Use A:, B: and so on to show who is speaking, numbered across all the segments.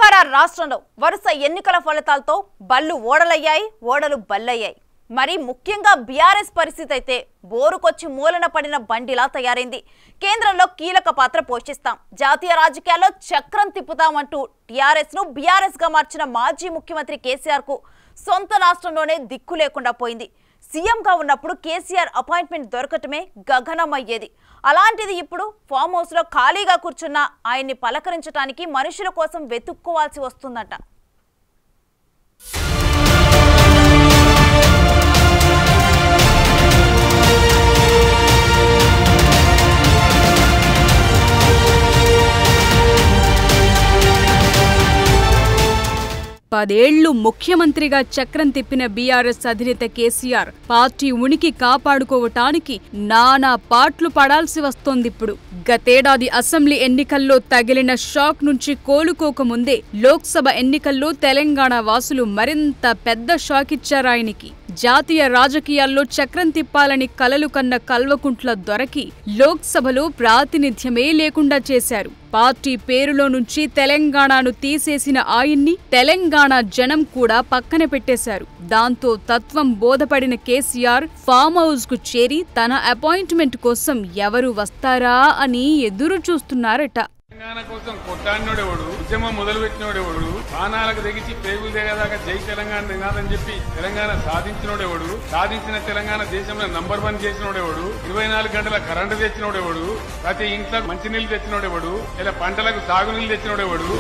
A: తెలంగాణ రాష్ట్రంలో వరుస ఎన్నికల ఫలితాలతో బళ్ళు ఓడలయ్యాయి, ఓడలు బల్లయ్యాయి. మరి ముఖ్యంగా బీఆర్ఎస్ పరిస్థితి అయితే బోరుకొచ్చి మూలన పడిన బండిలా తయారైంది. కేంద్రంలో కీలక పాత్ర పోషిస్తాం, జాతీయ రాజకీయాల్లో చక్రం తిప్పుతామంటూ టీఆర్ఎస్ ను బీఆర్ఎస్ గా మార్చిన మాజీ ముఖ్యమంత్రి కేసీఆర్ కు సొంత రాష్ట్రంలోనే దిక్కు లేకుండా పోయింది. సీఎంగా ఉన్నప్పుడు కేసీఆర్ అపాయింట్మెంట్ దొరకటమే గగనమయ్యేది. అలాంటిది ఇప్పుడు ఫామ్ హౌస్ లో ఖాళీగా కూర్చున్న ఆయన్ని పలకరించడానికి మనుషుల కోసం వెతుక్కోవాల్సి వస్తుందట.
B: పదేళ్లు ముఖ్యమంత్రిగా చక్రం తిప్పిన బీఆర్ఎస్ అధినేత కేసీఆర్ పార్టీ ఉనికి కాపాడుకోవటానికి నానా పాట్లు పడాల్సి వస్తోందిప్పుడు. గతేడాది అసెంబ్లీ ఎన్నికల్లో తగిలిన షాక్ నుంచి కోలుకోకముందే లోక్సభ ఎన్నికల్లో తెలంగాణ వాసులు మరింత పెద్ద షాక్ ఇచ్చారాయనికి. జాతీయ రాజకీయాల్లో చక్రం తిప్పాలని కలలు కన్న కల్వకుంట్ల దొరకి లోక్సభలో ప్రాతినిధ్యమే లేకుండా చేశారు. పార్టీ పేరులో నుంచి తెలంగాణను తీసేసిన ఆయన్ని తెలంగాణ జనం కూడా పక్కన పెట్టేశారు. దాంతో తత్వం బోధపడిన కేసీఆర్ ఫామ్ హౌస్ కు చేరి తన అపాయింట్మెంట్ కోసం ఎవరు వస్తారా అని ఎదురు చూస్తున్నారట.
C: తెలంగాణ కోసం కొట్టాడినోడెవడు, ఉద్యమం మొదలు పెట్టినోడెవడు, ప్రాణాలకు తెగించి పేగులు దిగేదాకా జై తెలంగాణ నినాదని చెప్పి తెలంగాణ సాధించినోడెవడు, సాధించిన తెలంగాణ దేశంలో నంబర్ 1 చేసినోడెవడు, 24 గంటల కరెంటు తెచ్చినోడెవడు, ప్రతి ఇంట్లో మంచినీళ్లు తెచ్చినోడెవడు, ఇలా పంటలకు సాగునీళ్లు తెచ్చినోడెవడు.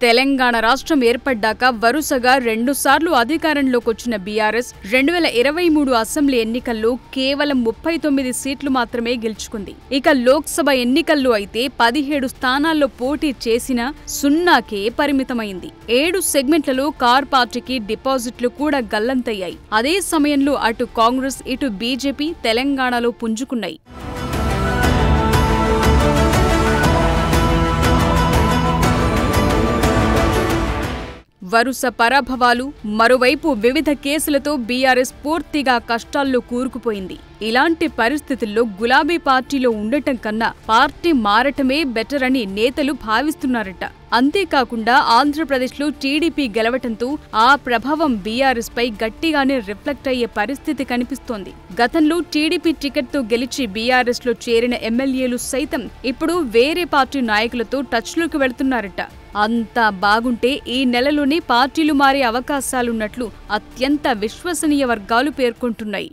B: తెలంగాణ రాష్ట్రం ఏర్పడ్డాక వరుసగా 2 సార్లు అధికారంలోకొచ్చిన బీఆర్ఎస్ 2023 అసెంబ్లీ ఎన్నికల్లో కేవలం 39 సీట్లు మాత్రమే గెలుచుకుంది. ఇక లోక్సభ ఎన్నికల్లో అయితే 17 స్థానాల్లో పోటీ చేసినా 0కే పరిమితమైంది. 7 సెగ్మెంట్లలో కార్ పార్టీకి డిపాజిట్లు కూడా గల్లంతయ్యాయి. అదే సమయంలో అటు కాంగ్రెస్ ఇటు బీజేపీ తెలంగాణలో పుంజుకున్నాయి. వరుస పరాభవాలు, మరోవైపు వివిధ కేసులతో బీఆర్ఎస్ పూర్తిగా కష్టాల్లో కూరుకుపోయింది. ఇలాంటి పరిస్థితుల్లో గులాబీ పార్టీలో ఉండటం కన్నా పార్టీ మారటమే బెటర్ అని నేతలు భావిస్తున్నారట. అంతేకాకుండా ఆంధ్రప్రదేశ్లో టీడీపీ గెలవటంతో ఆ ప్రభావం బీఆర్ఎస్ పై గట్టిగానే రిఫ్లెక్ట్ అయ్యే పరిస్థితి కనిపిస్తోంది. గతంలో టీడీపీ టికెట్తో గెలిచి బీఆర్ఎస్ లో చేరిన ఎమ్మెల్యేలు సైతం ఇప్పుడు వేరే పార్టీ నాయకులతో టచ్లోకి వెళ్తున్నారట. అంతా బాగుంటే ఈ నెలలోనే పార్టీలు మారే అవకాశాలున్నట్లు అత్యంత విశ్వసనీయ వర్గాలు పేర్కొంటున్నాయి.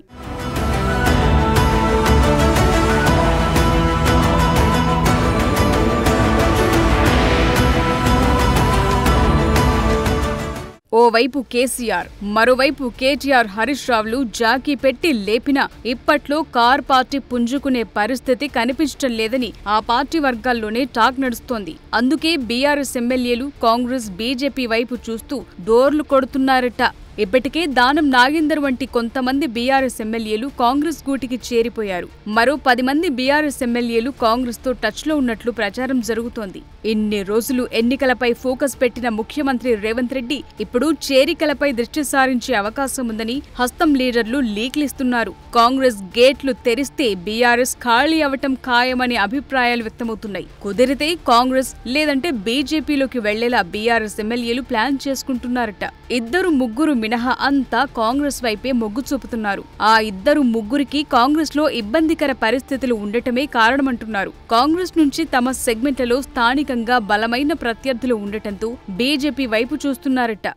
B: ఓవైపు కేసీఆర్, మరోవైపు కేటీఆర్, హరీష్ రావులు జాకీ పెట్టి లేపినా ఇప్పట్లో కార్ పార్టీ పుంజుకునే పరిస్థితి కనిపించటం లేదని ఆ పార్టీ వర్గాల్లోనే టాక్ నడుస్తోంది. అందుకే బీఆర్ఎస్ ఎమ్మెల్యేలు కాంగ్రెస్, బీజేపీ వైపు చూస్తూ డోర్లు కొడుతున్నారట. ఇప్పటికే దానం నాగేందర్ వంటి కొంతమంది బీఆర్ఎస్ ఎమ్మెల్యేలు కాంగ్రెస్ గూటికి చేరిపోయారు. మరో 10 మంది బీఆర్ఎస్ ఎమ్మెల్యేలు కాంగ్రెస్ తో టచ్ లో ఉన్నట్లు ప్రచారం జరుగుతోంది. ఇన్ని రోజులు ఎన్నికలపై ఫోకస్ పెట్టిన ముఖ్యమంత్రి రేవంత్ రెడ్డి ఇప్పుడు చేరికలపై దృష్టి సారించే అవకాశం ఉందని హస్తం లీడర్లు లీక్లిస్తున్నారు. కాంగ్రెస్ గేట్లు తెరిస్తే బీఆర్ఎస్ ఖాళీ అవటం ఖాయమనే అభిప్రాయాలు వ్యక్తమవుతున్నాయి. కుదిరితే కాంగ్రెస్ లేదంటే బీజేపీలోకి వెళ్లేలా బీఆర్ఎస్ ఎమ్మెల్యేలు ప్లాన్ చేసుకుంటున్నారట. 2-3 మినహా అంతా కాంగ్రెస్ వైపే మొగ్గు చూపుతున్నారు. ఆ 2-3కి కాంగ్రెస్ లో ఇబ్బందికర పరిస్థితులు ఉండటమే కారణమంటున్నారు. కాంగ్రెస్ నుంచి తమ సెగ్మెంట్లలో స్థానికంగా బలమైన ప్రత్యర్థులు ఉండటంతో బీజేపీ వైపు చూస్తున్నారట.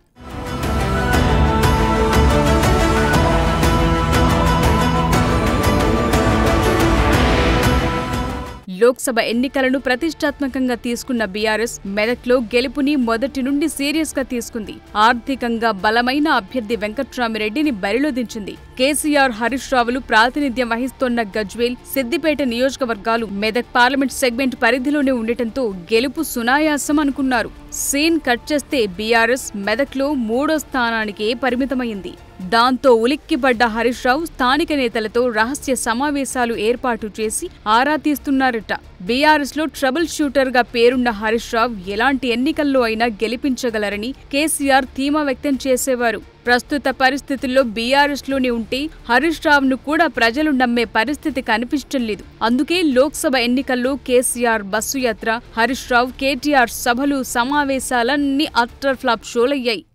B: లోక్సభ ఎన్నికలను ప్రతిష్టాత్మకంగా తీసుకున్న బీఆర్ఎస్ మెదక్లో గెలుపుని మొదటి నుండి సీరియస్ గా తీసుకుంది. ఆర్థికంగా బలమైన అభ్యర్థి వెంకట్రామిరెడ్డిని బరిలో దించింది. కేసీఆర్, హరీష్ రావులు ప్రాతినిధ్యం వహిస్తోన్న గజ్వేల్, సిద్దిపేట నియోజకవర్గాలు మెదక్ పార్లమెంట్ సెగ్మెంట్ పరిధిలోనే ఉండటంతో గెలుపు సునాయాసం అనుకున్నారు. సీన్ కట్ చేస్తే బీఆర్ఎస్ మెదక్లో 3వ స్థానానికే పరిమితమైంది. దాంతో ఉలిక్కిపడ్డ హరీష్ రావు స్థానిక నేతలతో రహస్య సమావేశాలు ఏర్పాటు చేసి ఆరా తీస్తున్నారట. బీఆర్ఎస్ లో ట్రబుల్ షూటర్ గా పేరున్న హరీష్ రావు ఎలాంటి ఎన్నికల్లో అయినా గెలిపించగలరని కేసీఆర్ ధీమా వ్యక్తం చేసేవారు. ప్రస్తుత పరిస్థితుల్లో బీఆర్ఎస్ లోనే ఉంటే హరీష్ రావును కూడా ప్రజలు నమ్మే పరిస్థితి కనిపించడం లేదు. అందుకే లోక్సభ ఎన్నికల్లో కేసీఆర్ బస్సు యాత్ర, హరీష్ రావు, కేటీఆర్ సభలు, సమావేశాలన్నీ అట్టర్ ఫ్లాప్ షోలయ్యాయి.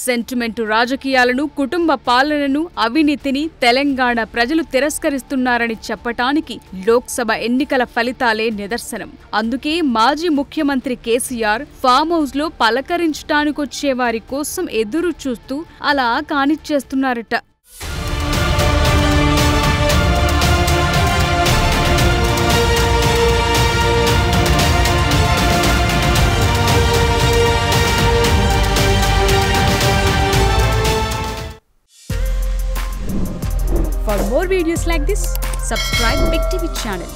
B: సెంటిమెంటు రాజకీయాలను, కుటుంబ పాలనను, అవినీతిని తెలంగాణ ప్రజలు తిరస్కరిస్తున్నారని చెప్పటానికి లోక్సభ ఎన్నికల ఫలితాలే నిదర్శనం. అందుకే మాజీ ముఖ్యమంత్రి కేసీఆర్ ఫామ్ హౌస్ లో పలకరించటానికొచ్చే వారి కోసం ఎదురు చూస్తూ అలా కానిచ్చేస్తున్నారట. For more videos like this, subscribe Big TV channel.